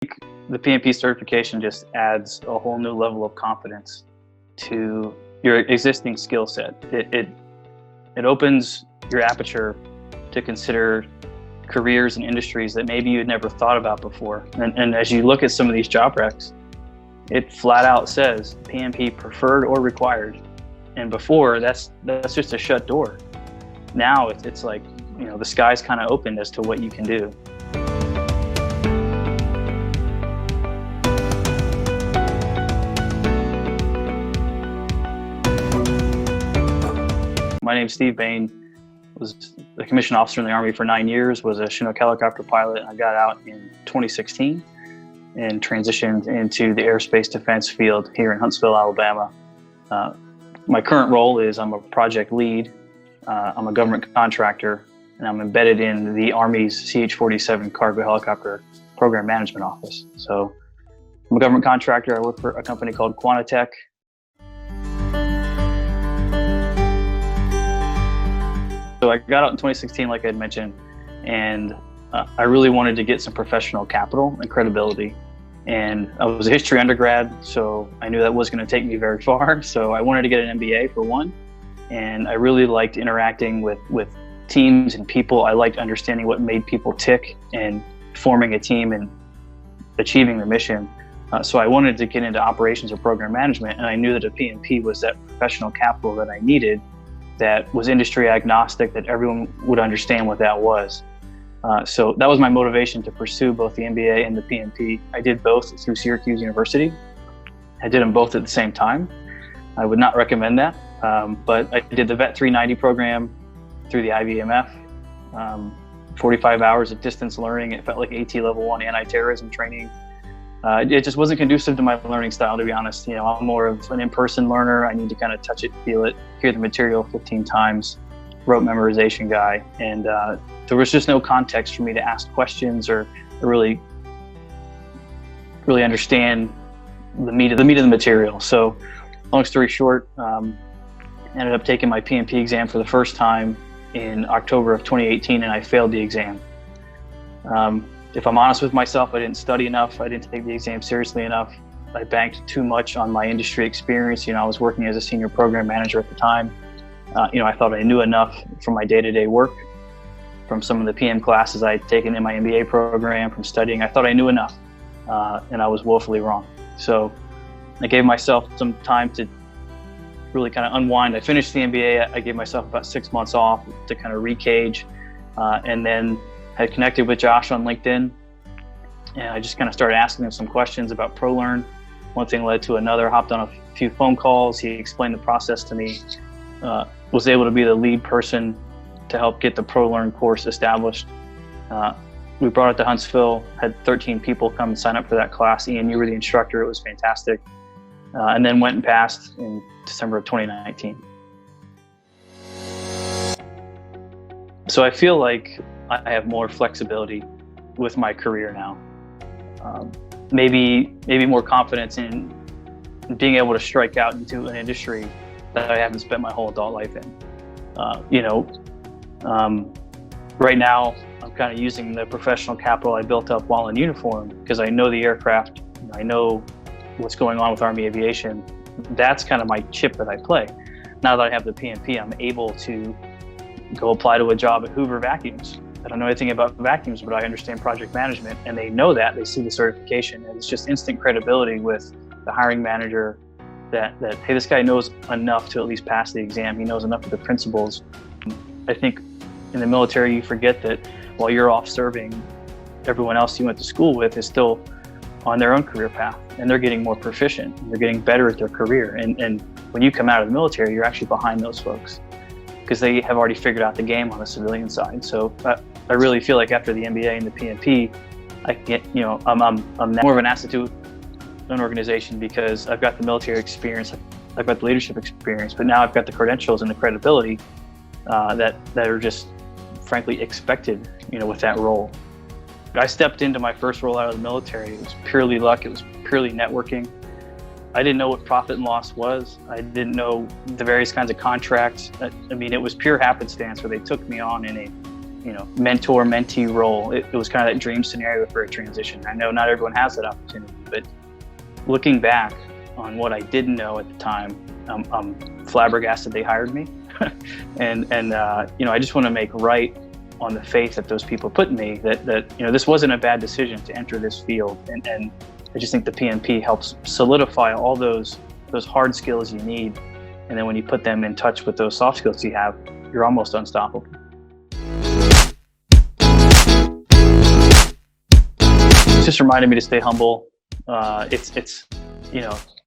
The PMP certification just adds a whole new level of confidence to your existing skill set. It opens your aperture to consider careers and industries that maybe you'd never thought about before. And as you look at some of these job recs, it flat out says PMP preferred or required. And before, that's just a shut door. Now it's like, the sky's kind of open as to what you can do. My name's Steve Bane. Was a commissioned officer in the Army for 9 years, was a Chinook helicopter pilot. I got out in 2016 and transitioned into the aerospace defense field here in Huntsville, Alabama. My current role is I'm a project lead. I'm a government contractor, and I'm embedded in the Army's CH-47 cargo helicopter program management office. So I'm a government contractor. I work for a company called Quantitech. So I got out in 2016, like I had mentioned, and I really wanted to get some professional capital and credibility. And I was a history undergrad, so I knew that wasn't going to take me very far. So I wanted to get an MBA for one, and I really liked interacting with teams and people. I liked understanding what made people tick and forming a team and achieving the mission. So I wanted to get into operations or program management, and I knew that a PMP was that professional capital that I needed, that was industry agnostic, that everyone would understand what that was. So that was my motivation to pursue both the MBA and the PMP. I did both through Syracuse University. I did them both at the same time. I would not recommend that, but I did the Vet 390 program through the IVMF, 45 hours of distance learning. It felt like AT level 1 anti-terrorism training. It just wasn't conducive to my learning style, to be honest. I'm more of an in-person learner. I need to kind of touch it, feel it, hear the material 15 times, rote memorization guy. And there was just no context for me to ask questions or really understand the meat of the material. So long story short, ended up taking my PMP exam for the first time in October of 2018, and I failed the exam. If I'm honest with myself, I didn't study enough. I didn't take the exam seriously enough. I banked too much on my industry experience. I was working as a senior program manager at the time. I thought I knew enough from my day-to-day work, from some of the PM classes I had taken in my MBA program, from studying. I thought I knew enough, and I was woefully wrong. So I gave myself some time to really kind of unwind. I finished the MBA. I gave myself about 6 months off to kind of recage, and then had connected with Josh on LinkedIn, and I just kind of started asking him some questions about ProLearn. One thing led to another, hopped on a few phone calls. He explained the process to me, was able to be the lead person to help get the ProLearn course established. We brought it to Huntsville, had 13 people come and sign up for that class. Ian, you were the instructor. It was fantastic. And then went and passed in December of 2019. So I feel like I have more flexibility with my career now. Maybe more confidence in being able to strike out into an industry that I haven't spent my whole adult life in. Right now, I'm kind of using the professional capital I built up while in uniform because I know the aircraft, I know what's going on with Army aviation. That's kind of my chip that I play. Now that I have the PMP, I'm able to go apply to a job at Hoover Vacuums. I don't know anything about vacuums, but I understand project management, and they know that. They see the certification, and it's just instant credibility with the hiring manager that hey, this guy knows enough to at least pass the exam. He knows enough of the principles. I think in the military, you forget that while you're off serving, everyone else you went to school with is still on their own career path, and they're getting more proficient. They're getting better at their career. And when you come out of the military, you're actually behind those folks, because they have already figured out the game on the civilian side. So I really feel like after the MBA and the PMP, I get, I'm now more of an asset to an organization because I've got the military experience, I've got the leadership experience, but now I've got the credentials and the credibility that are just frankly expected, with that role. I stepped into my first role out of the military. It was purely luck. It was purely networking. I didn't know what profit and loss was. I didn't know the various kinds of contracts. It was pure happenstance where they took me on in mentor-mentee role. It was kind of that dream scenario for a transition. I know not everyone has that opportunity, but looking back on what I didn't know at the time, I'm flabbergasted they hired me. and I just want to make right on the faith that those people put in me, that this wasn't a bad decision to enter this field. And I just think the PMP helps solidify all those hard skills you need. And then when you put them in touch with those soft skills you have, you're almost unstoppable. It's just reminded me to stay humble. It's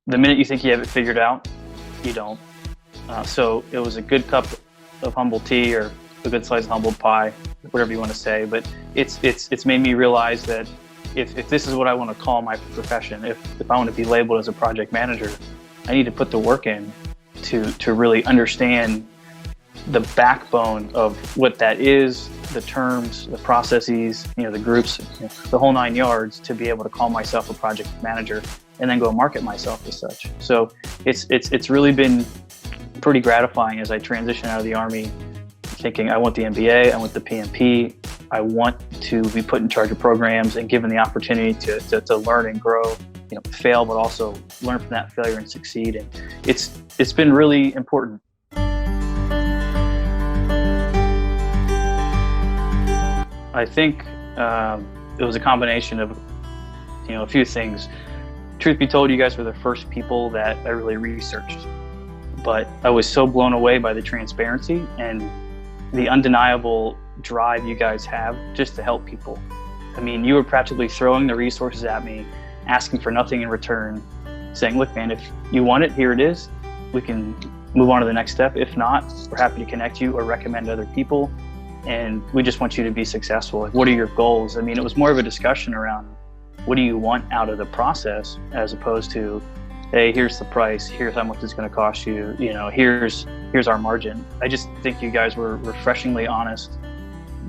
the minute you think you have it figured out, you don't. So it was a good cup of humble tea, or a good slice of humble pie, whatever you want to say. But it's made me realize that if this is what I want to call my profession, if I want to be labeled as a project manager, I need to put the work in to really understand the backbone of what that is, the terms, the processes, the groups, the whole 9 yards, to be able to call myself a project manager and then go market myself as such. So it's really been pretty gratifying as I transition out of the Army, thinking I want the MBA, I want the PMP, I want to be put in charge of programs and given the opportunity to learn and grow, fail, but also learn from that failure and succeed. And it's been really important. I think it was a combination of a few things. Truth be told, you guys were the first people that I really researched, but I was so blown away by the transparency and the undeniable drive you guys have just to help people. I mean, you were practically throwing the resources at me, asking for nothing in return, saying, look, man, if you want it, here it is. We can move on to the next step. If not, we're happy to connect you or recommend other people. And we just want you to be successful. Like, what are your goals? I mean, it was more of a discussion around what do you want out of the process, as opposed to, hey, here's the price, here's how much it's going to cost you, here's our margin. I just think you guys were refreshingly honest,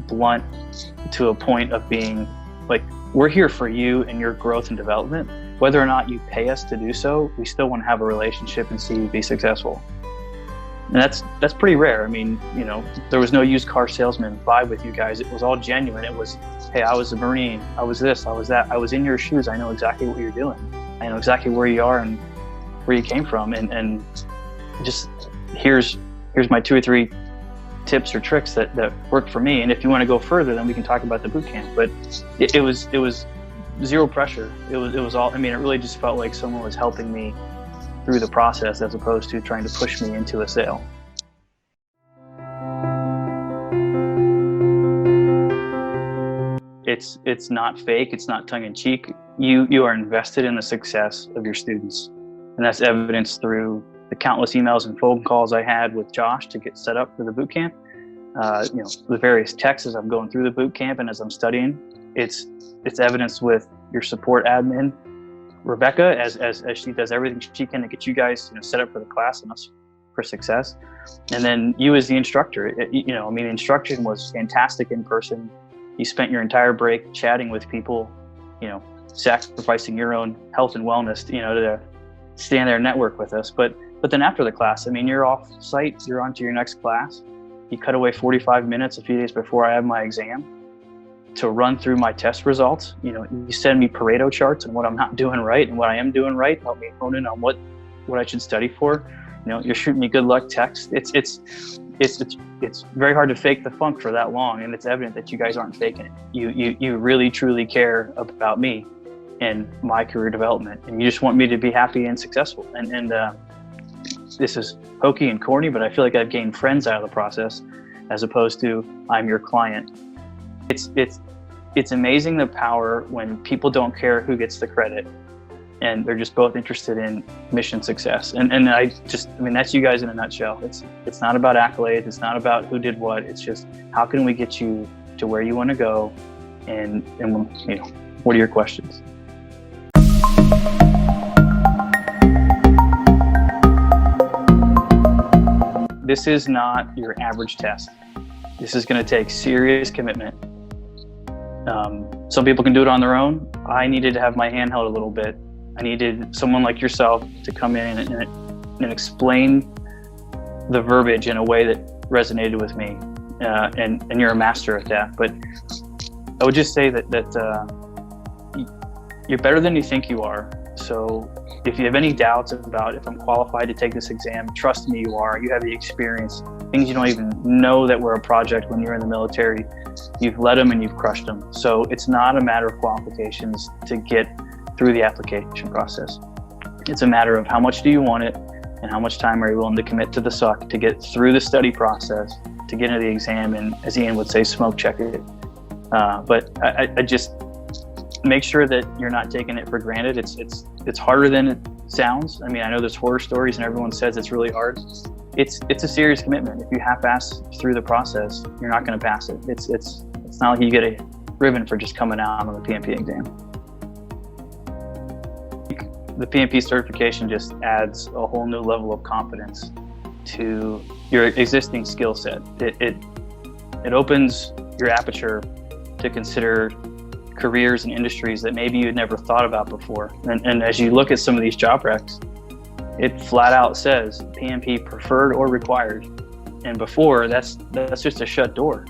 blunt, to a point of being like, we're here for you and your growth and development. Whether or not you pay us to do so, we still want to have a relationship and see you be successful. And that's pretty rare. I mean, there was no used car salesman vibe with you guys. It was all genuine. It was, hey, I was a Marine, I was this, I was that, I was in your shoes. I know exactly what you're doing. I know exactly where you are and where you came from. And just here's my 2 or 3 tips or tricks that work for me. And if you want to go further, then we can talk about the boot camp. But it was zero pressure. It was all, I mean, it really just felt like someone was helping me through the process, as opposed to trying to push me into a sale. It's not fake, it's not tongue-in-cheek. You are invested in the success of your students. And that's evidenced through the countless emails and phone calls I had with Josh to get set up for the boot camp. The various texts as I'm going through the boot camp and as I'm studying. It's evidenced with your support admin, Rebecca, as she does everything she can to get you guys set up for the class and us for success. And then you as the instructor, instruction was fantastic in person. You spent your entire break chatting with people, sacrificing your own health and wellness, to stand there and network with us. But then after the class, I mean, you're off site, you're on to your next class. You cut away 45 minutes a few days before I have my exam to run through my test results. You send me Pareto charts on what I'm not doing right and what I am doing right, help me hone in on what I should study for. You're shooting me good luck text. It's very hard to fake the funk for that long, and it's evident that you guys aren't faking it. You really truly care about me and my career development, and you just want me to be happy and successful. And this is hokey and corny, but I feel like I've gained friends out of the process, as opposed to I'm your client. It's amazing the power when people don't care who gets the credit, and they're just both interested in mission success. And that's you guys in a nutshell. It's not about accolades. It's not about who did what. It's just, how can we get you to where you want to go? And what are your questions? This is not your average test. This is going to take serious commitment. Some people can do it on their own. I needed to have my hand held a little bit. I needed someone like yourself to come in and explain the verbiage in a way that resonated with me. and you're a master at that. But I would just say that you're better than you think you are. So if you have any doubts about if I'm qualified to take this exam, trust me, you are. You have the experience. Things you don't even know that were a project when you're in the military, you've led them and you've crushed them. So it's not a matter of qualifications to get through the application process. It's a matter of how much do you want it and how much time are you willing to commit to the suck to get through the study process, to get into the exam, and as Ian would say, smoke check it. But I just make sure that you're not taking it for granted. It's harder than it sounds. I mean, I know there's horror stories and everyone says it's really hard. It's a serious commitment. If you half-ass through the process, you're not going to pass it. It's not like you get a ribbon for just coming out on the PMP exam. The PMP certification just adds a whole new level of confidence to your existing skill set. It opens your aperture to consider careers and industries that maybe you'd never thought about before. And as you look at some of these job recs, it flat out says PMP preferred or required. And before, that's just a shut door.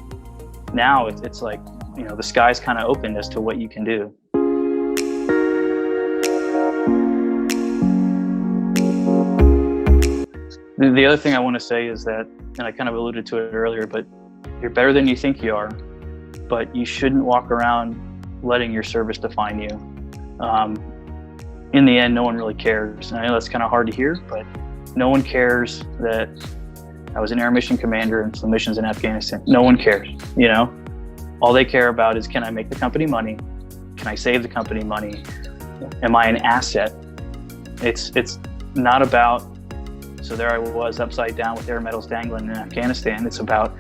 Now it's like, the sky's kind of open as to what you can do. The other thing I want to say is that, and I kind of alluded to it earlier, but you're better than you think you are, but you shouldn't walk around letting your service define you. In the end, no one really cares. And I know that's kind of hard to hear, but no one cares that I was an air mission commander in some missions in Afghanistan. No one cares, All they care about is, can I make the company money? Can I save the company money? Am I an asset? It's not about, so there I was upside down with air medals dangling in Afghanistan. It's about,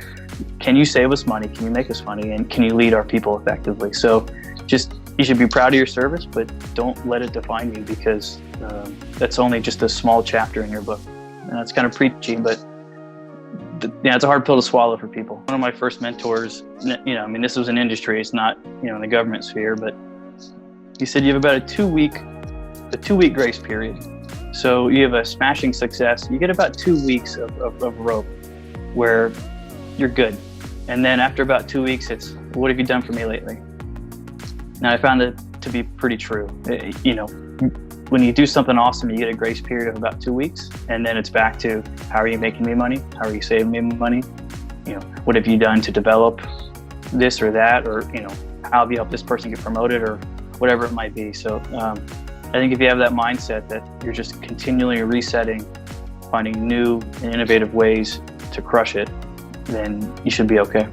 can you save us money? Can you make us money? And can you lead our people effectively? So you should be proud of your service, but don't let it define you, because that's only just a small chapter in your book. And that's kind of preachy, but it's a hard pill to swallow for people. One of my first mentors, this was in industry, it's not, in the government sphere, but he said you have about a two-week grace period. So you have a smashing success, you get about 2 weeks of rope where you're good. And then after about 2 weeks, it's, what have you done for me lately? Now, I found it to be pretty true. When you do something awesome, you get a grace period of about 2 weeks, and then it's back to, how are you making me money? How are you saving me money? What have you done to develop this or that? Or, how have you helped this person get promoted, or whatever it might be. So I think if you have that mindset that you're just continually resetting, finding new and innovative ways to crush it, then you should be okay.